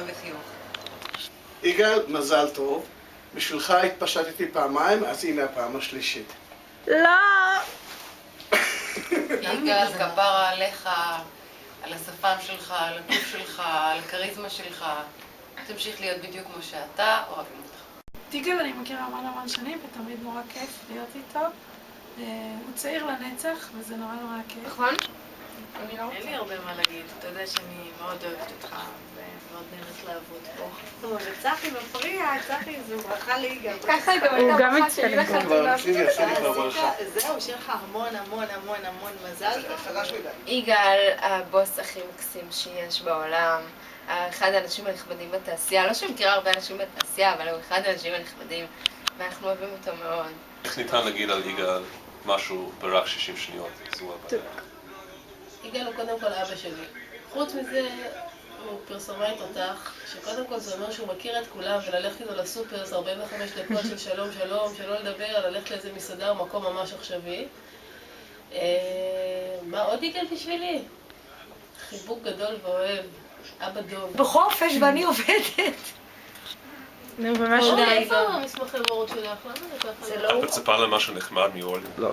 וחיוך. יגאל, מזל טוב. בשבילך התפשטתי פעמיים, אז הנה הפעם השלישית. לא! יגאל, כפרה עליך, על השפם שלך, על הגוף שלך, על הכריזמה שלך. תמשיך להיות בדיוק כמו שאתה, אוהבים אותך. יגאל אני מכירה המון שנים ותמיד נורא כיף להיות איתו. הוא צעיר לנצח וזה נורא כיף. נכון? אין לי הרבה מה להגיד, אתה יודע שאני מאוד אוהבת אותך ומאוד נהנית לעבוד פה. וצחי מפריע, צחי זו ברכה ליגאל. ככה גם הייתה גם ברכה אצלנו. שלי לך. כבר עשיתי כבר ברכה. זהו, שיהיה לך המון מזל. יגאל, הבוס הכי מקסים שיש בעולם, אחד האנשים הנכבדים בתעשייה, לא שאני מכירה הרבה אנשים בתעשייה, אבל הוא אחד האנשים הנכבדים, ואנחנו אוהבים אותו מאוד. איך ניתן להגיד על יגאל משהו ברק 60 שניות? זו הבעיה. יגאל הוא קודם כל אבא שלי. חוץ מזה, הוא פרסומאי תותח, שקודם כל זה אומר שהוא מכיר את כולם, וללכת איתו לסופר זה 45 דקות של שלום, שלא לדבר, ללכת לאיזה מסעדה או מקום ממש עכשווי. מה עוד יגאל בשבילי? חיבוק גדול ואוהב, אבא דוב. בחופש ואני עובדת. נו, ומה שלי? איפה המסמכי הורות שלך? למה זה ככה? את מצפה למשהו נחמד מאורלי? לא.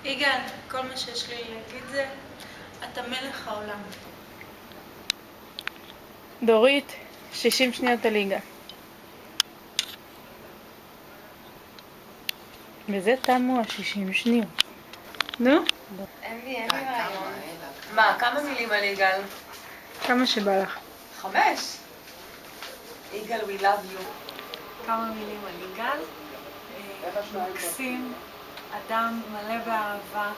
יגאל, כל מה שיש לי להגיד זה, אתה מלך העולם. דורית, 60 שניות על יגאל. וזה תמו ה-60 שניות. נו? אין לי רעיון. מה, כמה מילים על יגאל? כמה שבא לך. 5. יגאל, we love you. כמה מילים על יגאל. מקסים, אדם מלא באהבה,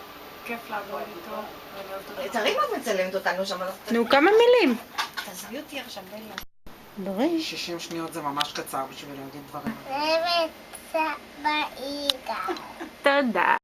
כיף לעבוד איתו, ואני אוהבת אותו. תראי מה את מצלמת אותנו שם. נו, כמה מילים. תעזבי אותי עכשיו, בלה. דורית. 60 שניות זה ממש קצר בשביל להגיד דברים. תודה.